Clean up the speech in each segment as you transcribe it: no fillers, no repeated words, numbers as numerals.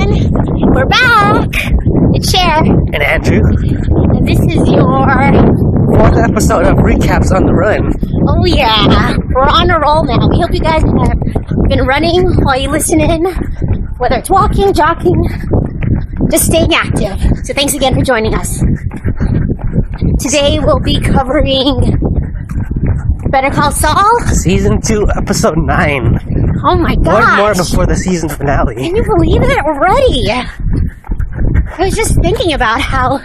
everyone! We're back! It's Cher. And Andrew. And this is your... 4th episode of Recaps on the Run. Oh yeah! We're on a roll now. We hope you guys have been running while you listen in. Whether it's walking, jogging, just staying active. So thanks again for joining us. Today we'll be covering Better Call Saul. Season 2, Episode 9. Oh my gosh! One more before the season finale. Can you believe it already? I was just thinking about how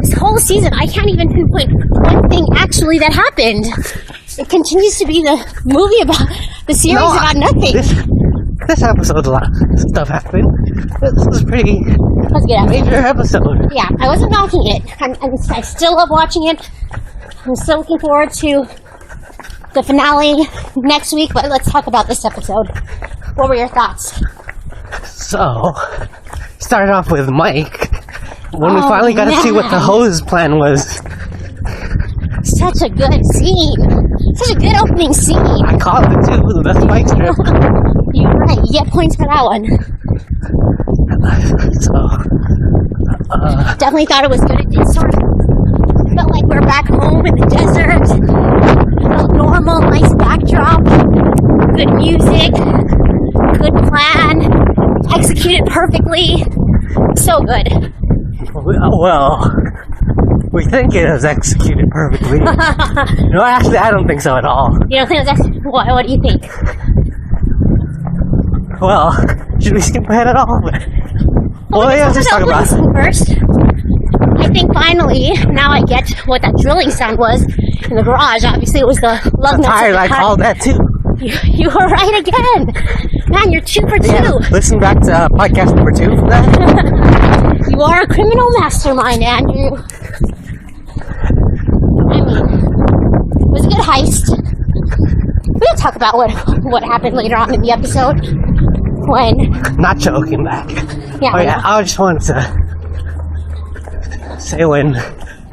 this whole season, I can't even pinpoint one thing actually that happened. It continues to be the movie about, the series about nothing. This episode, a lot of stuff happened. This was pretty major episode. Yeah, I wasn't knocking it. I still love watching it. I'm still looking forward to the finale next week, but let's talk about this episode. What were your thoughts? So, started off with Mike. When we finally got to see what the hose plan was. Such a good scene. Such a good opening scene. I called it too, the best Mike strip. You're right, you get points for that one. So, definitely thought it was good. It sort of felt like we're back home in the desert. Felt normal, nice backdrop, good music, good plan, executed perfectly. So good. Well, we think it was executed perfectly. No, actually, I don't think so at all. You don't think it was executed? What do you think? Well, should we skip ahead at all? Well, yeah, just talk about it first. I think finally, now I get what that drilling sound was in the garage. Obviously, it was the lug nuts. I called that too. You were right again. Man, you're 2 for 2. Yeah, listen back to podcast number 2 for that. You are a criminal mastermind, Andrew. I mean, it was a good heist. We'll talk about what happened later on in the episode when Nacho came back. Yeah. Oh yeah, I just wanted to say when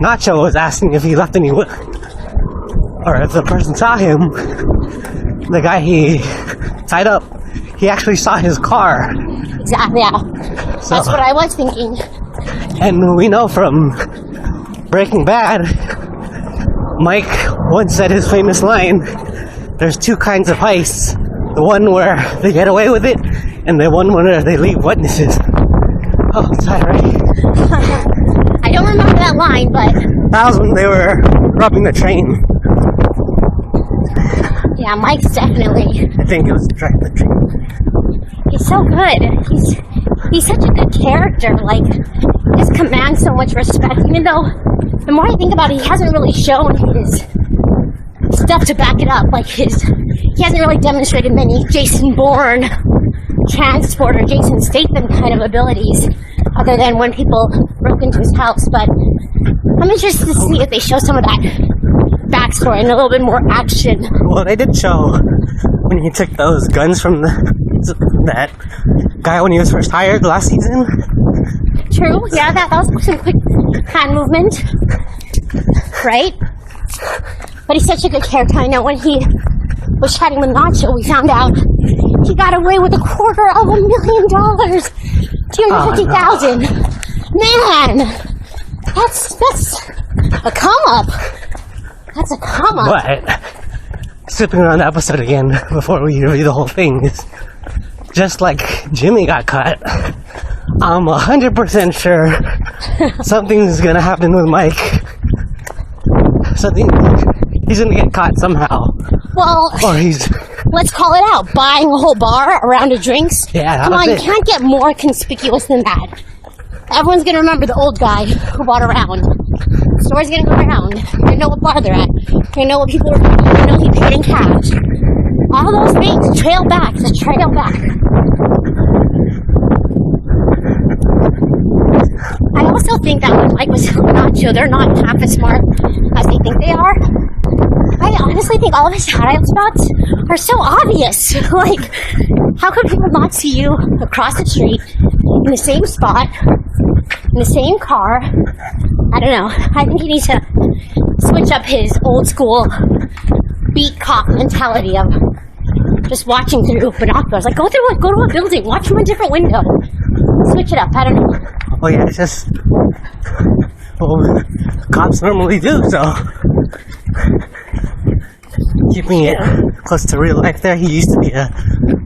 Nacho was asking if he left any or if the person saw him, the guy he tied up, he actually saw his car. Exactly, yeah. So, that's what I was thinking. And we know from Breaking Bad, Mike once said his famous line, there's 2 kinds of heists. The one where they get away with it, and the one where they leave witnesses. Oh, sorry. I don't remember that line, but... That was when they were robbing the train. Yeah, Mike's definitely... I think it was the train. He's so good. He's such a good character. Like, he just commands so much respect. Even though, the more I think about it, he hasn't really shown his stuff to back it up. Like he hasn't really demonstrated many Jason Bourne, Transporter, Jason Statham kind of abilities, other than when people broke into his house. But I'm interested to see if they show some of that backstory and a little bit more action. Well, they did show when he took those guns from that guy when he was first hired last season. True, yeah, that was some quick hand movement, right? But he's such a good character. I know when he was chatting with Nacho, we found out he got away with $250,000. $250,000. Man, that's a come up. That's a come up. But slipping around the episode again before we review the whole thing is just like Jimmy got caught. I'm 100% sure something's gonna happen with Mike. He's gonna get caught somehow. Well, or let's call it out. Buying a whole bar, a round of drinks. Yeah, come on, you can't get more conspicuous than that. Everyone's gonna remember the old guy who bought a round. The story's gonna go around. You're gonna know what bar they're at. You're gonna know what people are doing. You're gonna know he paid in cash. All those things trail back. The trail back. I also think that when Mike was telling Nacho, they're not half as smart as they think they are. I honestly think all of his hideout spots are so obvious. Like, how could people not see you across the street in the same spot, in the same car? I don't know. I think he needs to switch up his old school beat cop mentality of just watching through binoculars. Like, go to a building, watch from a different window. switch it up. I don't know. Oh yeah, it's just well, cops normally do, so keeping it close to real life there. He used to be a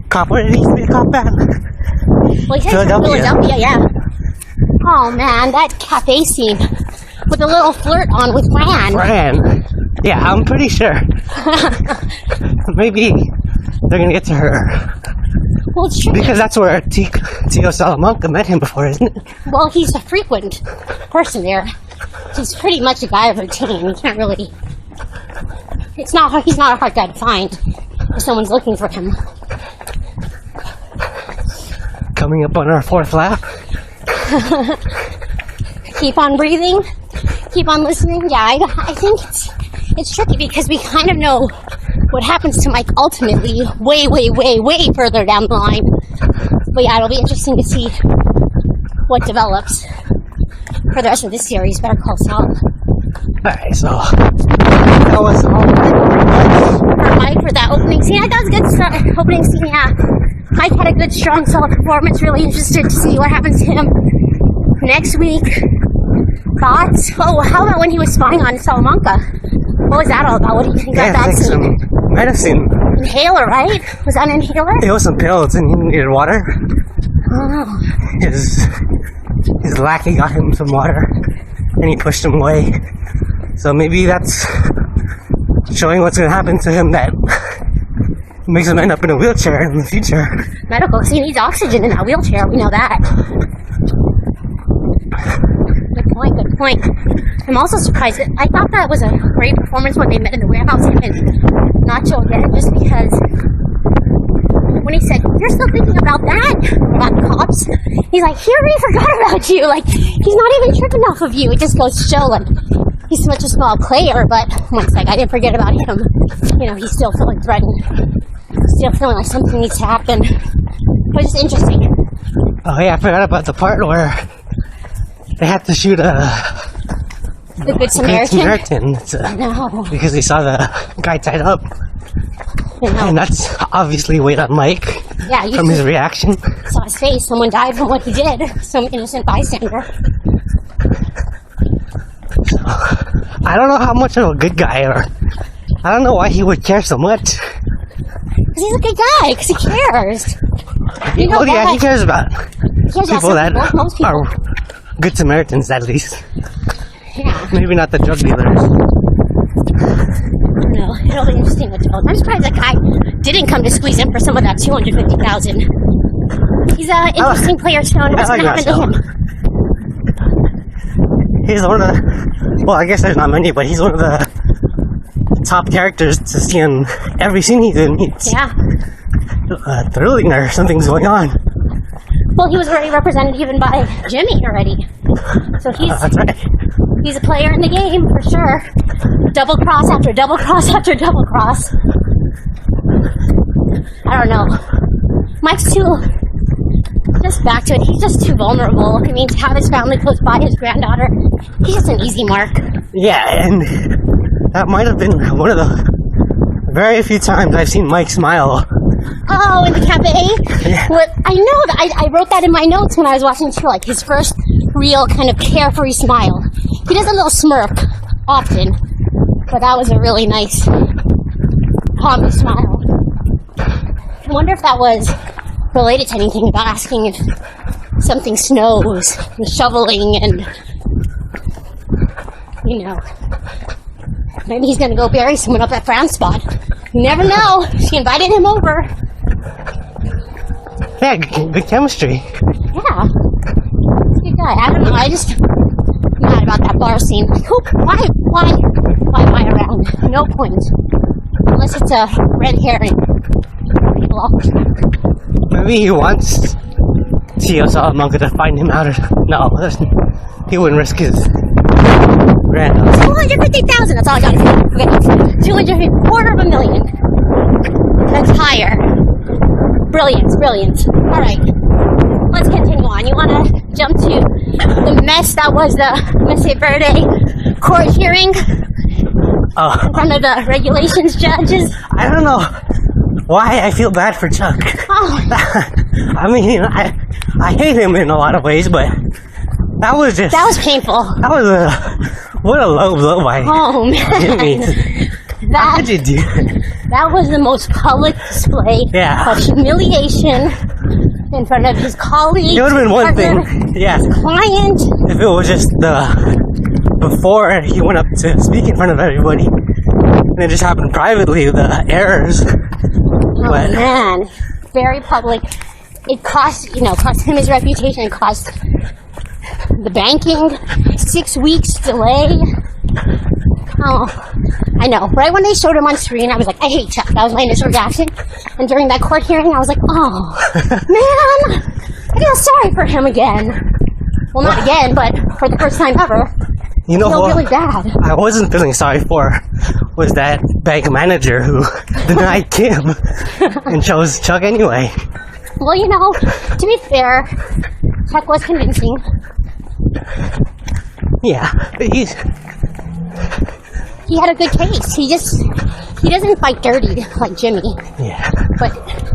cop. Where did he used to be a cop at? Well, he's from Philadelphia, yeah. Oh man, that cafe scene with a little flirt on with Fran. Yeah, I'm pretty sure. Maybe they're gonna get to her. Well, it's true. Because that's where Tio Salamanca met him before, isn't it? Well, he's a frequent person there. He's pretty much a guy of routine. You can't really... He's not a hard guy to find if someone's looking for him. Coming up on our 4th lap. Keep on breathing. Keep on listening. Yeah, I think it's tricky because we kind of know what happens to Mike ultimately way, way, way, way further down the line. But yeah, it'll be interesting to see what develops for the rest of this series. Better Call Saul. Alright, so that was all for Mike for that opening scene. I thought it was a good opening scene, yeah. Mike had a good, strong, solid performance. Really interested to see what happens to him next week. Thoughts? Oh, how about when he was spying on Salamanca? What was that all about? What do you think about that scene? Some medicine. Inhaler, right? Was that an inhaler? It was some pills and he needed water. Oh. His lackey got him some water and he pushed him away. So maybe that's showing what's going to happen to him that makes him end up in a wheelchair in the future. Medical. So he needs oxygen in that wheelchair. We know that. Good point. I'm also surprised. I thought that was a great performance when they met in the warehouse, him and Nacho again, just because when he said, "You're still thinking about that?" about the cops, he's like, "He already forgot about you. Like, he's not even tripping off of you." It just goes to show, like, he's such a small player, but once like I didn't forget about him. You know, he's still feeling threatened. Still feeling like something needs to happen. But it's interesting. Oh yeah, I forgot about the part where they had to shoot the Good Samaritan. No. Because they saw the guy tied up. And that's obviously weighed on Mike from his reaction. Saw his face. Someone died from what he did. Some innocent bystander. So, I don't know how much of a good guy, or I don't know why he would care so much. Because he's a good guy. Because he cares. You know yeah, he cares about people that most people. are Good Samaritans, at least. Yeah. Maybe not the drug dealers. No, it'll be interesting what develops. I'm surprised that guy didn't come to squeeze in for some of that $250,000. He's an interesting player too. What's going to happen to him? He's one of the... Well, I guess there's not many, but he's one of the top characters to see in every scene he's in. It's thrilling or something's going on. Well, he was already represented even by Jimmy already. So that's right. He's a player in the game, for sure. Double cross after double cross after double cross. I don't know. Mike's just back to it, he's just too vulnerable. I mean, to have his family close by, his granddaughter, he's just an easy mark. Yeah, and that might have been one of the very few times I've seen Mike smile. Oh, in the cafe? Yeah. Well, I know that. I wrote that in my notes when I was watching too, like his first real kind of carefree smile. He does a little smirk often, but that was a really nice, calm smile. I wonder if that was related to anything about asking if something snows, and shoveling, and, you know, maybe he's going to go bury someone up at Fran's spot. You never know. She invited him over. Yeah, good chemistry. Yeah. He's a good guy. I don't know. I just mad about that bar scene. Like, why am I around? No point. Unless it's a red herring. People off the track. Maybe he wants Tio Salamanca to find him out. No, he wouldn't risk his grand. $250,000. That's all I got to say. Okay. $250,000. That's higher. Brilliant. All right. Let's continue on. You want to jump to the mess that was the Messe Verde court hearing in front of the regulations judges? I don't know why I feel bad for Chuck. Oh. I mean, I hate him in a lot of ways, but that was painful. That was what a low blow by Oh man. Jimmy. How could you do that? That was the most public display of humiliation in front of his colleagues. It would have been one thing, client. if it was just before he went up to speak in front of everybody, and it just happened privately, the errors. Oh man, very public. It cost him his reputation. It cost the banking 6 weeks delay. Oh, I know. Right when they showed him on screen, I was like, I hate Chuck. That was my initial reaction. And during that court hearing, I was like, oh, man, I feel sorry for him again. Well, not again, but for the first time ever. You know what? Really bad. I wasn't feeling sorry for was that bank manager who denied Kim and chose Chuck anyway. Well, to be fair, Chuck was convincing. Yeah, but he had a good case. He doesn't fight dirty like Jimmy. Yeah. But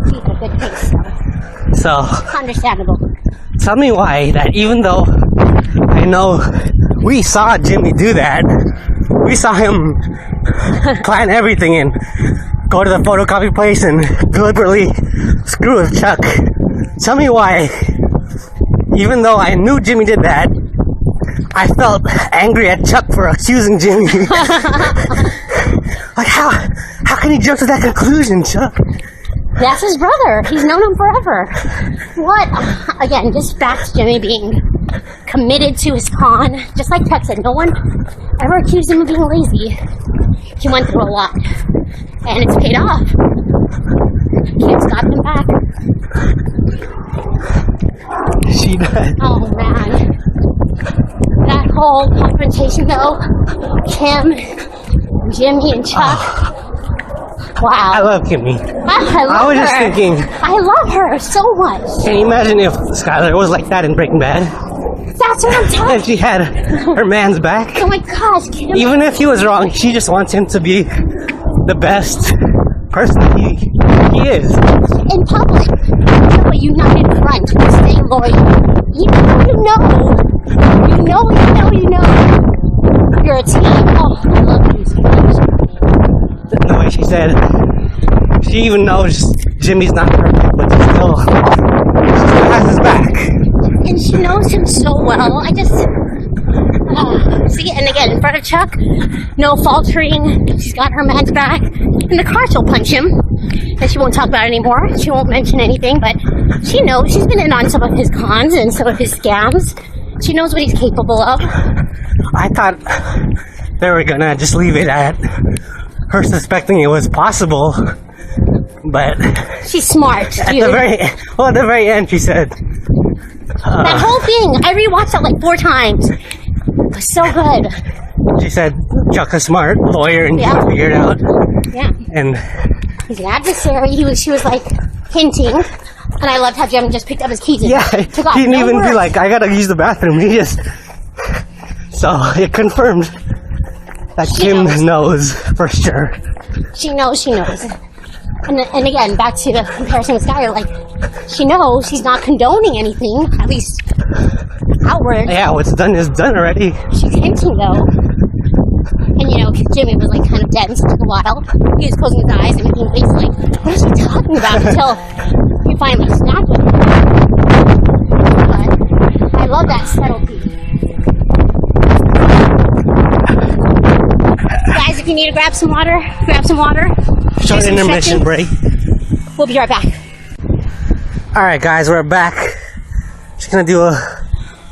he had a good case. So understandable. Tell me why that even though I know we saw Jimmy do that, we saw him plan everything and go to the photocopy place and deliberately screw with Chuck. Tell me why, even though I knew Jimmy did that, I felt angry at Chuck for accusing Jimmy. Like, how can he jump to that conclusion, Chuck? That's his brother. He's known him forever. What? Again, just back to Jimmy being committed to his con. Just like Chuck said, no one ever accused him of being lazy. He went through a lot. And it's paid off. Kim's got him back. She does. Oh, man. That whole confrontation, though, Kim, Jimmy, and Chuck. Wow. I love Kimmy. I was just thinking. I love her so much. Can you imagine if Skylar was like that in Breaking Bad? That's what I'm talking And she had her man's back. Oh my gosh, Kim. Even if he was wrong, she just wants him to be the best person he is. In public, show a united front. Stay loyal. Even though you know. You're a team. Oh, I love you so much. The way she said, she even knows Jimmy's not perfect, but she still has his back. And she knows him so well. I just see, and again, in front of Chuck, no faltering. She's got her man's back. In the car, she'll punch him, and she won't talk about it anymore. She won't mention anything, but she knows she's been in on some of his cons and some of his scams. She knows what he's capable of. I thought they were gonna just leave it at her suspecting it was possible, but she's smart. At the very end, she said that whole thing. I rewatched it like 4 times. It was so good. She said Chuck a smart lawyer and he figured it out. Yeah. And he's an adversary. She was like hinting. And I loved how Jim just picked up his keys and took off. He didn't even be like, I gotta use the bathroom. He just... So, it confirmed that Kim knows for sure. She knows. And again, back to the comparison with Skylar, like, she knows she's not condoning anything, at least outward. Yeah, what's done is done already. She's hinting, though. And, Jimmy was, like, kind of dense for a while. He was closing his eyes and making faces like, what is he talking about? Until he finally snapped with him. But I love that subtlety. Guys, if you need to grab some water, grab some water. Short intermission break. We'll be right back. Alright guys, we're back. Just gonna do a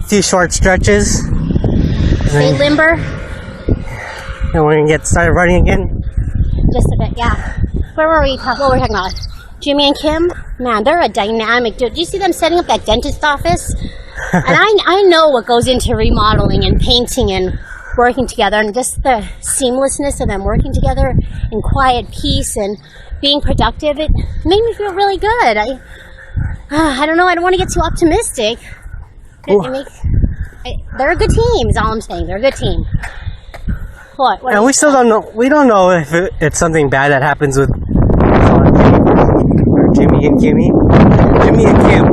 few short stretches. Stay limber. And we're gonna get started running again. Just a bit, yeah. What were we talking about? Jimmy and Kim? Man, they're a dynamic dude. Do you see them setting up that dentist office? And I know what goes into remodeling and painting and working together, and just the seamlessness of them working together in quiet peace and being productive. It made me feel really good. I don't know. I don't want to get too optimistic. They're a good team. Is all I'm saying. They're a good team. What and we still don't know. We don't know if it's something bad that happens with Jimmy and Kimmy. Kimmy and Kim.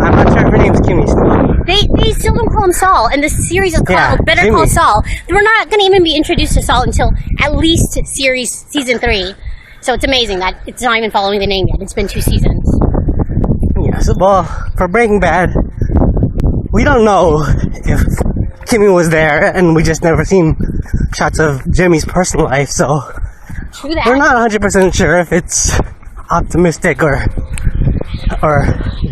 I'm not sure if her name's Kimmy still. They still don't call him Saul, and the series is called Better Call Jimmy. Saul. We're not going to even be introduced to Saul until at least season 3. So it's amazing that it's not even following the name yet. It's been 2 seasons. Yeah, so, well, for Breaking Bad, we don't know if Kimmy was there, and we just never seen shots of Jimmy's personal life, so True that. we're not 100% sure if it's optimistic or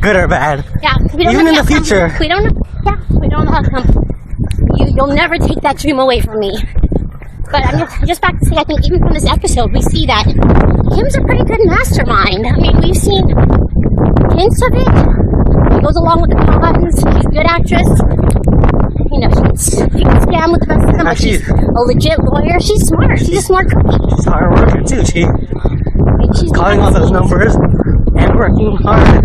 good or bad. Yeah, we don't Even know in the outcome. future. We don't know. Yeah, we don't know the outcome. You'll never take that dream away from me. But I'm just back to say, I think even from this episode, we see that Kim's a pretty good mastermind. I mean, we've seen hints of it. She goes along with the cons. She's a good actress. You know, she can scam with the rest of them, but she's a legit lawyer. She's smart. She's a smart cookie. She's a hard worker, too. She's Calling all those numbers and working hard.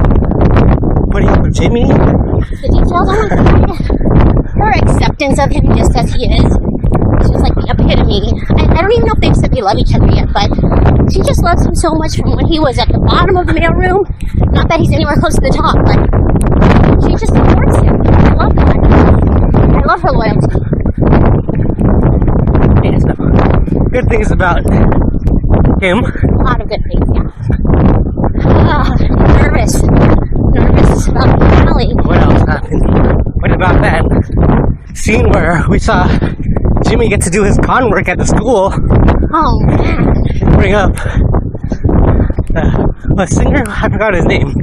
Putting up with Jimmy. The details, oh my god. Her acceptance of him just as he is. It's just like the epitome. I don't even know if they've said they love each other yet, but she just loves him so much from when he was at the bottom of the mailroom. Not that he's anywhere close to the top, but she just supports him. I love that. I love her loyalty. Yeah, so good things about him. A lot of good things, yeah. Nervous about the finale. What else happened? What about that scene where we saw Jimmy get to do his con work at the school? Oh man. Bring up a singer? I forgot his name.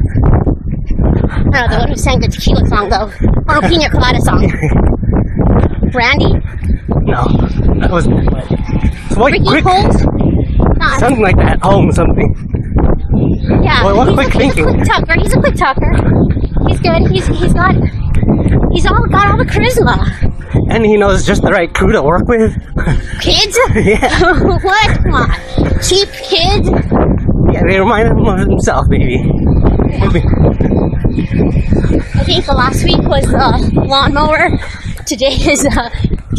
I don't know, the one who sang the tequila song though. Or no, Pina Colada song. Brandy? No, that was Ricky quick, Holt? Nah, something like that. Home something. yeah, Well, he's quick thinking. a quick talker. He's a quick talker. He's good. He's got all the charisma. And he knows just the right crew to work with. Kids? Yeah. What? Come on. Cheap kids? Yeah, they remind him of himself, maybe. Maybe. I think the last week was lawnmower. Today is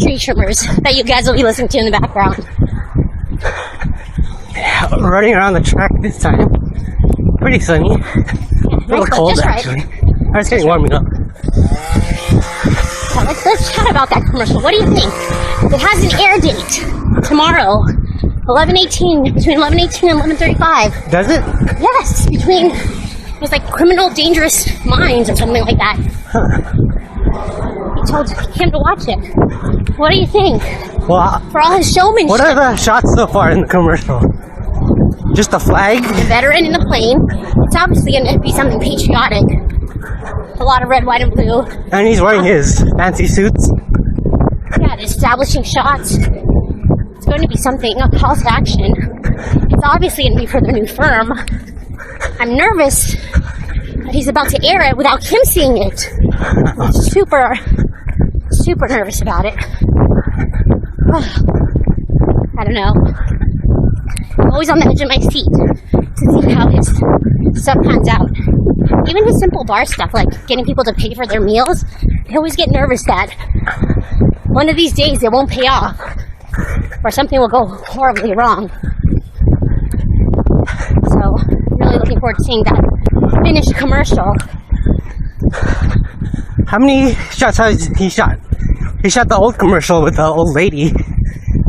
tree trimmers that you guys will be listening to in the background. Yeah, running around the track this time. Pretty sunny. A little Nice, cold, just right. actually. It's getting warming up. Let's chat about that commercial. What do you think? It has an air date tomorrow, 11:18, between 11:18 and 11:35. Does it? Yes, between it was like Criminal Dangerous Minds or something like that. He told him to watch it. What do you think? Well, For all his showmanship, what are the shots so far in the commercial? Just a flag? the veteran in the plane. It's obviously going to be something patriotic. A lot of red, white, and blue. And he's wearing his fancy suits. Yeah, the establishing shots. It's going to be something, a call to action. It's obviously going to be for their new firm. I'm nervous that he's about to air it without Kim seeing it. I'm super nervous about it. I don't know. I'm always on the edge of my seat to see how his stuff pans out. Even his simple bar stuff, like getting people to pay for their meals, I always get nervous that one of these days it won't pay off, or something will go horribly wrong. So, really looking forward to seeing that finished commercial. How many shots has he shot? He shot the old commercial with the old lady,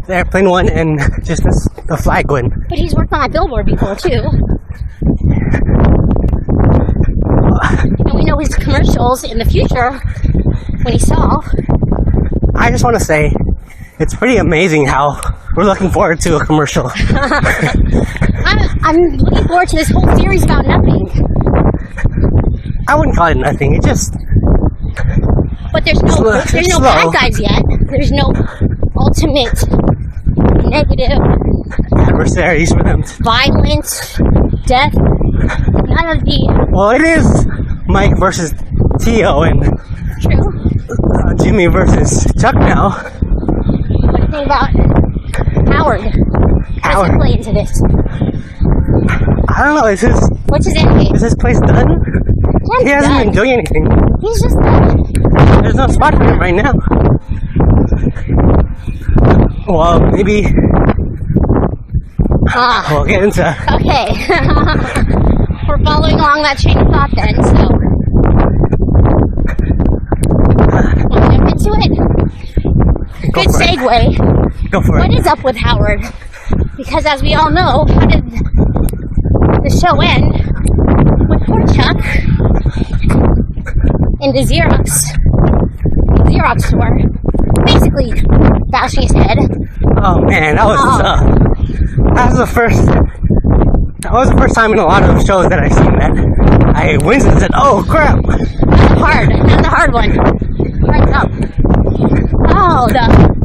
the airplane one, and just the flag one. But he's worked on that billboard before too. And we know his commercials in the future when he's Saul. I just want to say, it's pretty amazing how we're looking forward to a commercial. I'm looking forward to this whole series about nothing. I wouldn't call it nothing. It just But there's no slow. bad guys yet. There's no ultimate negative adversaries for them. violence, death. None of the Well, it is Mike versus Tio and true. Jimmy versus Chuck now. What do you think about Howard? How does he play into this? I don't know. What's his end game? Is this place done? He hasn't been doing anything. He's just done. There's no spot for him right now. Well, maybe we'll get into Okay. we're following along that train of thought then, so we'll jump into it. Good segue. Go for it. What is up with Howard? Because as we all know, how did the show end? With poor Chuck in the Xerox store, basically bashing his head. Oh man, that was the first time in a lot of shows that I've seen that I winced and said, "Oh crap!" Not the hard one. Right up. Oh,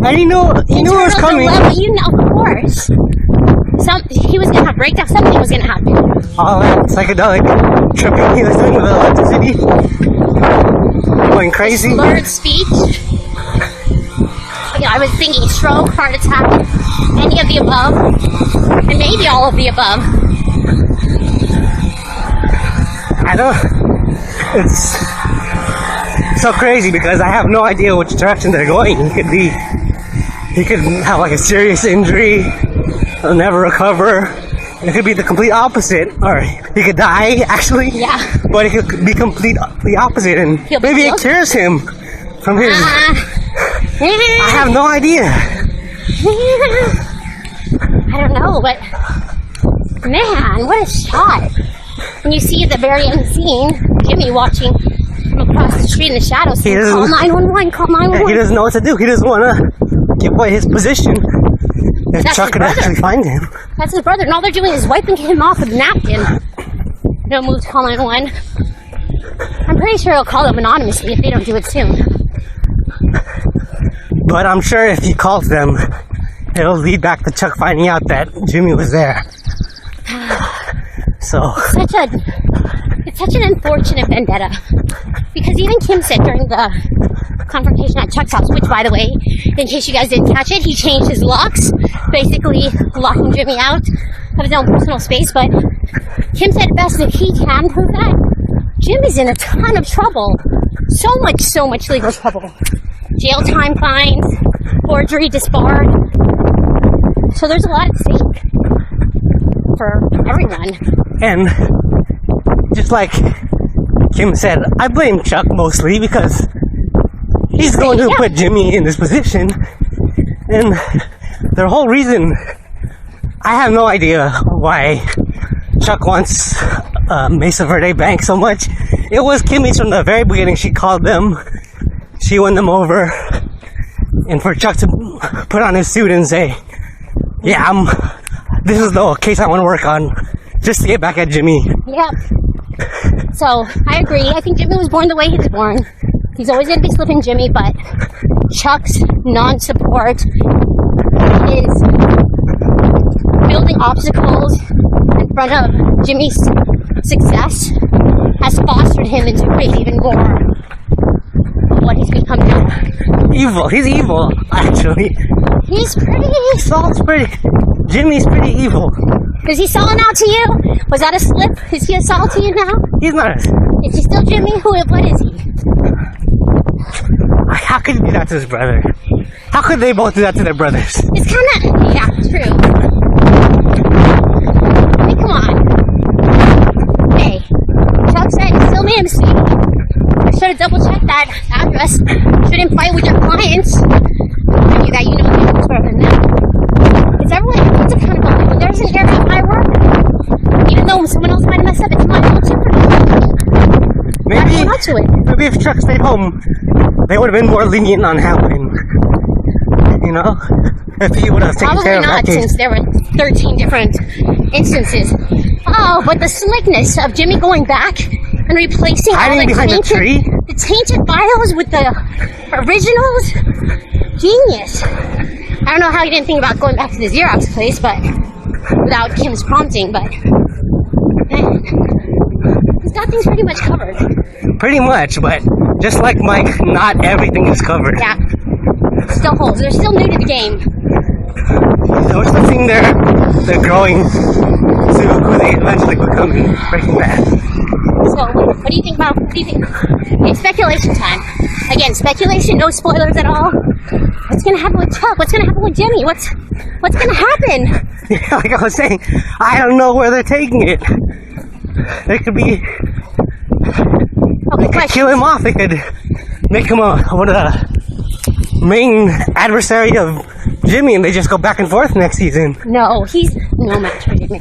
and he knew it was coming. Dilemma. You know, of course. He was gonna have breakdown. Something was gonna happen. All that psychedelic tripping he was doing with electricity, going crazy. Slurred speech. You know, I was thinking stroke, heart attack, any of the above, and maybe all of the above. I don't. It's so crazy because I have no idea which direction they're going. He could have like a serious injury, he'll never recover. It could be the complete opposite, or he could die actually. Yeah. But it could be completely opposite, and maybe it cures him from his. I have no idea. I don't know, but man, what a shot! And you see at the very end scene, Jimmy watching from across the street in the shadows saying, "Call 911, call 911." He doesn't know what to do. He doesn't want to give away his position. If Chuck could actually find him. That's his brother, and all they're doing is wiping him off with a napkin. No move to call 911. I'm pretty sure he'll call them anonymously if they don't do it soon. But I'm sure if he calls them, it'll lead back to Chuck finding out that Jimmy was there. So it's such an unfortunate vendetta. Because even Kim said during the confrontation at Chuck's house, which, by the way, in case you guys didn't catch it, he changed his locks, basically locking Jimmy out of his own personal space. But Kim said best that he can prove that Jimmy's in a ton of trouble. So much legal trouble. Jail time, fines, forgery, disbarred. So there's a lot at stake for everyone. And just like Kim said, I blame Chuck mostly because he's going to put Jimmy in this position. And their whole reason, I have no idea why Chuck wants Mesa Verde Bank so much. It was Kimmy's from the very beginning. She called them. She won them over, and for Chuck to put on his suit and say, "Yeah, this is the case I want to work on," just to get back at Jimmy. Yep. So I agree. I think Jimmy was born the way he was born. He's always going to be slipping Jimmy, but Chuck's non-support, his building obstacles in front of Jimmy's success, has fostered him into create even more of what he's become now. Evil. He's evil, actually. He's pretty. Jimmy's pretty evil. Is he Saul now to you? Was that a slip? Is he a Saul to you now? He's not. Is he still Jimmy? What is he? How could he do that to his brother? How could they both do that to their brothers? It's kind of, yeah, true. Hey, come on. Hey, Chuck said he still made a mistake. I should have double checked that address. Shouldn't fight with your clients. Maybe that you know the address better than them. It's everyone needs accountability. When there's an area of my work, even though someone else might have messed up, it's my fault too. Maybe if Chuck stayed home, they would have been more lenient on Howland. You know? If he would have taken care of that case. Since there were 13 different instances. Oh, but the slickness of Jimmy going back and replacing all the tainted files with the originals. Genius. I don't know how he didn't think about going back to the Xerox place, but without Kim's prompting, but man, he's got things pretty much covered. Pretty much, but just like Mike, not everything is covered. Yeah. Still holes. They're still new to the game. So it's the thing they're growing to who they eventually become in Breaking Bad. So, what do you think about, It's speculation time. Again, speculation, no spoilers at all. What's gonna happen with Chuck? What's gonna happen with Jimmy? What's gonna happen? Yeah, like I was saying, I don't know where they're taking it. They could be. Okay, They could kill him off. They could make him one of the main adversary of Jimmy, and they just go back and forth next season. No, he's no match for Jimmy.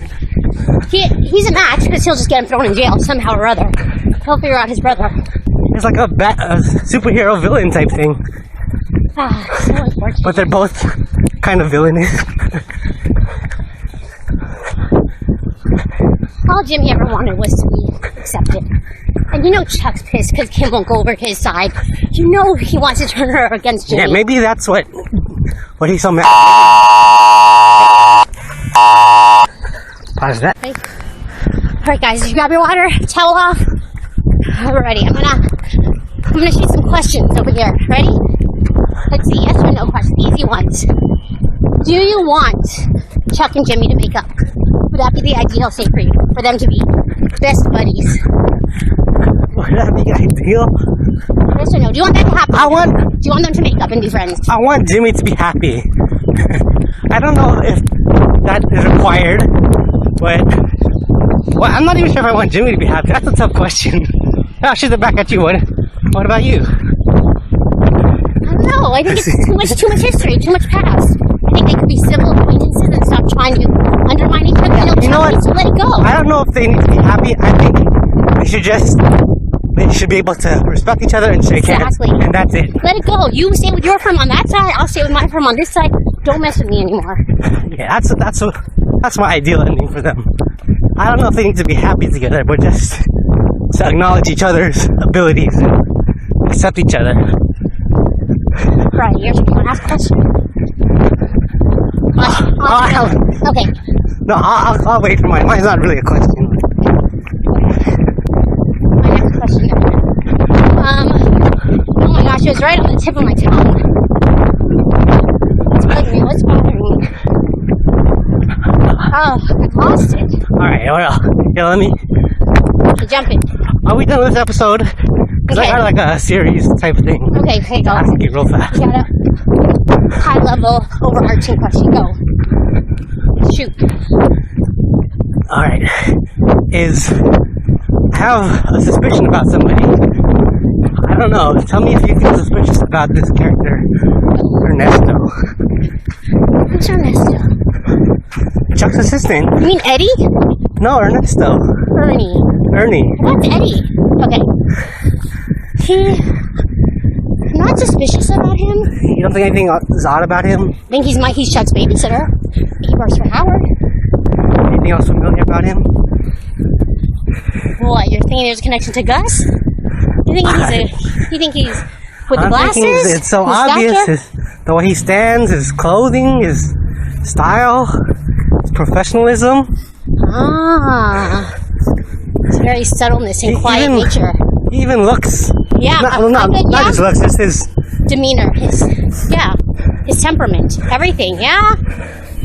He's a match because he'll just get him thrown in jail somehow or other. He'll figure out his brother. It's like a superhero villain type thing. So unfortunate. But they're both kind of villainous. All Jimmy ever wanted was to be accepted. And you know Chuck's pissed because Kim won't go over to his side. You know he wants to turn her against Jimmy. Yeah, maybe that's what he's so mad. Pause that. Okay. Alright guys, did you grab your water? Towel off? Alrighty, I'm gonna shoot some questions over here. Ready? Let's see, yes or no questions, easy ones. Do you want Chuck and Jimmy to make up? Would that be the ideal state for you? For them to be best buddies? Would that be ideal? Yes or no? Do you want that to happen? Do you want them to make up and be friends? I want Jimmy to be happy. I don't know if that is required, but well, I'm not even sure if I want Jimmy to be happy. That's a tough question. I'll shoot it back at you. What about you? I don't know. I think it's too much history, too much past. I think they could be civil acquaintances and stop trying to undermine each other. You know what? To let it go. I don't know if they need to be happy. I think they should be able to respect each other and shake hands. And that's it. Let it go. You stay with your firm on that side. I'll stay with my firm on this side. Don't mess with me anymore. Yeah, that's my ideal ending for them. I don't know if they need to be happy together, but just to acknowledge each other's abilities and accept each other. Right, you want to ask a question? Okay. No, I'll wait for mine. Mine's not really a question. My next question. Oh my gosh, it was right on the tip of my tongue. What's bothering me? What's bothering me? Oh, I've lost it. Alright, well, yeah, let me... Okay, jump in. Are we done with this episode? Because I got like a series type thing. Okay, go. Ask you real fast. You got a high level, overarching question. Go. Shoot. Alright. I have a suspicion about somebody. I don't know. Tell me if you feel suspicious about this character, Ernesto. Who's Ernesto? Chuck's assistant. You mean Eddie? No, Ernesto. Ernie. What's Eddie? Okay. I'm not suspicious about him. You don't think anything is odd about him? I think he's Chuck's babysitter. He works for Howard. Anything else familiar about him? What, you're thinking there's a connection to Gus? You think he's with the glasses? It's so obvious. The way he stands, his clothing, his style, his professionalism. It's very subtleness and quiet nature. He even looks. Yeah, not just looks, just his demeanor, his temperament, everything. Yeah,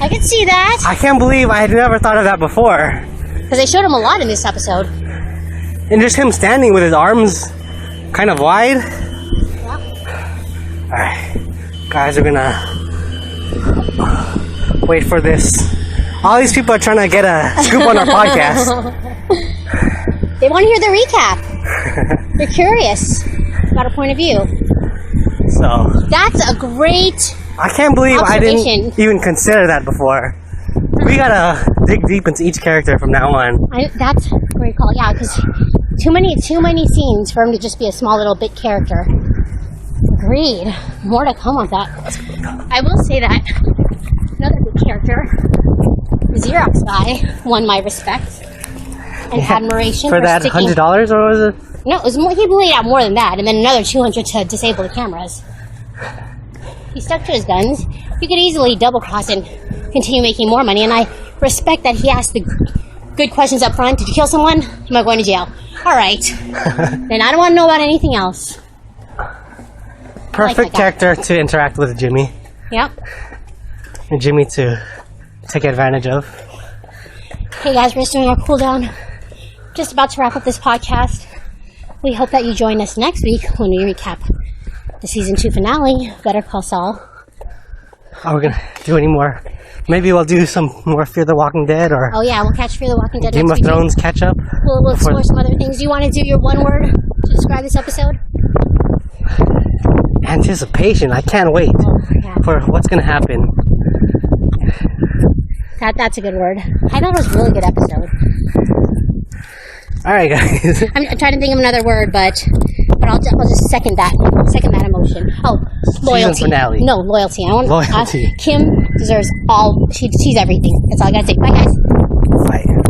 I can see that. I can't believe I had never thought of that before. Because they showed him a lot in this episode. And just him standing with his arms kind of wide. Yeah. Alright, guys, we're gonna wait for this. All these people are trying to get a scoop on our podcast. They want to hear the recap. They're curious about a point of view. So that's a great. I can't believe I didn't even consider that before. We gotta dig deep into each character from now on. That's a great call, yeah, because too many scenes for him to just be a small little bit character. Agreed. More to come on that. I will say that another big character, the Xerox guy, won my respect and admiration for that $100, or was it? No, it was more, he laid out more than that, and then another $200 to disable the cameras. He stuck to his guns. You could easily double cross and continue making more money, and I respect that he asked the good questions up front. Did you kill someone? Am I going to jail? All right. Then I don't want to know about anything else. Perfect character to interact with Jimmy. Yep. And Jimmy to take advantage of. Hey guys, we're just doing our cool down. Just about to wrap up this podcast. We hope that you join us next week when we recap the season 2 finale, Better Call Saul. Are we gonna do any more? Maybe we'll do some more Fear the Walking Dead or Oh yeah, we'll catch Fear the Walking Dead Game next of week. Thrones catch up. We'll explore some other things. Do you want to do your one word to describe this episode? Anticipation. I can't wait Yeah. for what's gonna happen. That's a good word. I thought it was a really good episode. All right, guys. I'm trying to think of another word, but I'll just second that emotion. Oh, loyalty. Season finale. No, loyalty. I want Loyalty. Kim deserves all. She's everything. That's all I gotta say. Bye, guys. Bye.